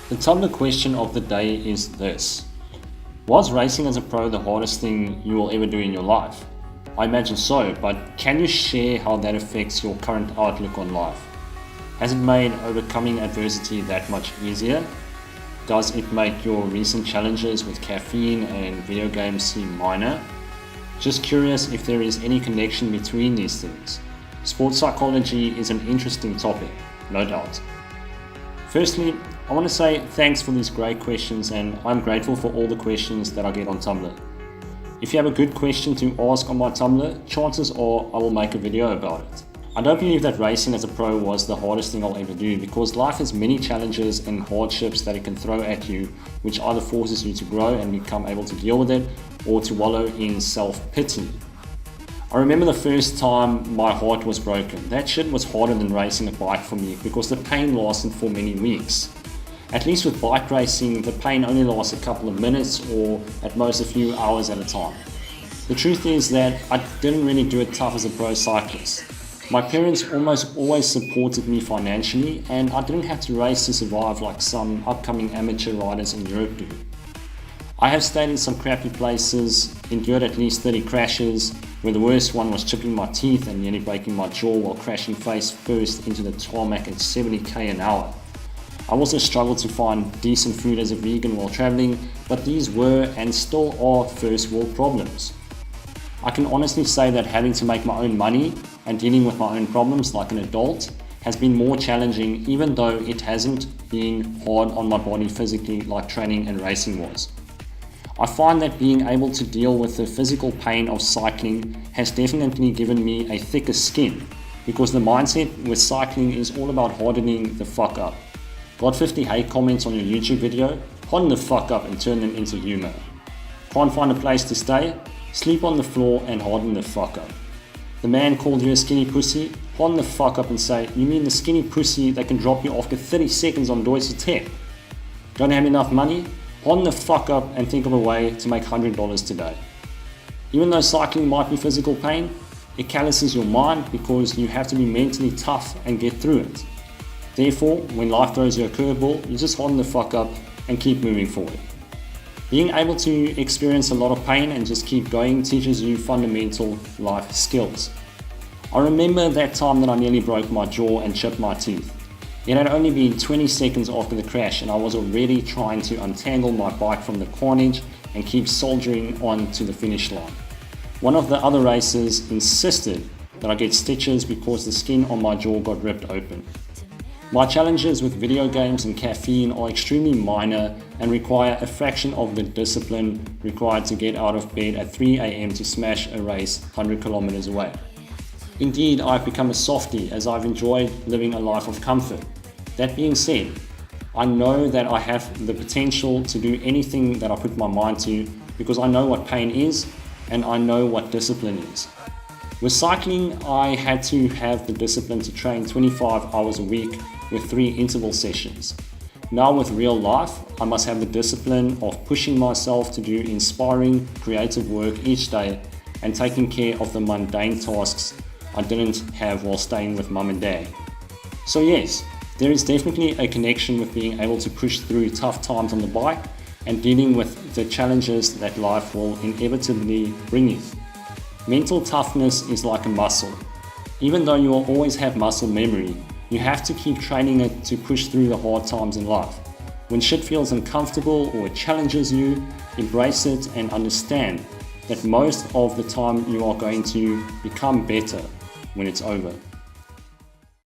The Tumblr question of the day is this: was racing as a pro the hardest thing you will ever do in your life? I imagine so, but can you share how that affects your current outlook on life? Has it made overcoming adversity that much easier? Does it make your recent challenges with caffeine and video games seem minor? Just curious if there is any connection between these things. Sports psychology is an interesting topic, no doubt. Firstly, I want to say thanks for these great questions, and I'm grateful for all the questions that I get on Tumblr. If you have a good question to ask on my Tumblr, chances are I will make a video about it. I don't believe that racing as a pro was the hardest thing I'll ever do, because life has many challenges and hardships that it can throw at you, which either forces you to grow and become able to deal with it, or to wallow in self-pity. I remember the first time my heart was broken. That shit was harder than racing a bike for me, because the pain lasted for many weeks. At least with bike racing, the pain only lasts a couple of minutes or at most a few hours at a time. The truth is that I didn't really do it tough as a pro cyclist. My parents almost always supported me financially, and I didn't have to race to survive like some upcoming amateur riders in Europe do. I have stayed in some crappy places, endured at least 30 crashes, where the worst one was chipping my teeth and nearly breaking my jaw while crashing face first into the tarmac at 70k an hour. I also struggled to find decent food as a vegan while traveling, but these were and still are first world problems. I can honestly say that having to make my own money and dealing with my own problems like an adult has been more challenging, even though it hasn't been hard on my body physically like training and racing was. I find that being able to deal with the physical pain of cycling has definitely given me a thicker skin, because the mindset with cycling is all about hardening the fuck up. Got 50 hate comments on your YouTube video? Harden the fuck up and turn them into humor. Can't find a place to stay? Sleep on the floor and harden the fuck up. The man called you a skinny pussy? Harden the fuck up and say, you mean the skinny pussy that can drop you after 30 seconds on Deutsche Tech? Don't have enough money? Harden the fuck up and think of a way to make $100 today. Even though cycling might be physical pain, it calluses your mind because you have to be mentally tough and get through it. Therefore, when life throws you a curveball, you just harden the fuck up and keep moving forward. Being able to experience a lot of pain and just keep going teaches you fundamental life skills. I remember that time that I nearly broke my jaw and chipped my teeth. It had only been 20 seconds after the crash, and I was already trying to untangle my bike from the carnage and keep soldiering on to the finish line. One of the other racers insisted that I get stitches because the skin on my jaw got ripped open. My challenges with video games and caffeine are extremely minor and require a fraction of the discipline required to get out of bed at 3 a.m. to smash a race 100 kilometers away. Indeed, I've become a softie as I've enjoyed living a life of comfort. That being said, I know that I have the potential to do anything that I put my mind to, because I know what pain is and I know what discipline is. With cycling, I had to have the discipline to train 25 hours a week with 3 interval sessions. Now with real life, I must have the discipline of pushing myself to do inspiring, creative work each day and taking care of the mundane tasks I didn't have while staying with mum and dad. So yes, there is definitely a connection with being able to push through tough times on the bike and dealing with the challenges that life will inevitably bring you. Mental toughness is like a muscle. Even though you will always have muscle memory, you have to keep training it to push through the hard times in life. When shit feels uncomfortable or it challenges you, embrace it and understand that most of the time you are going to become better when it's over.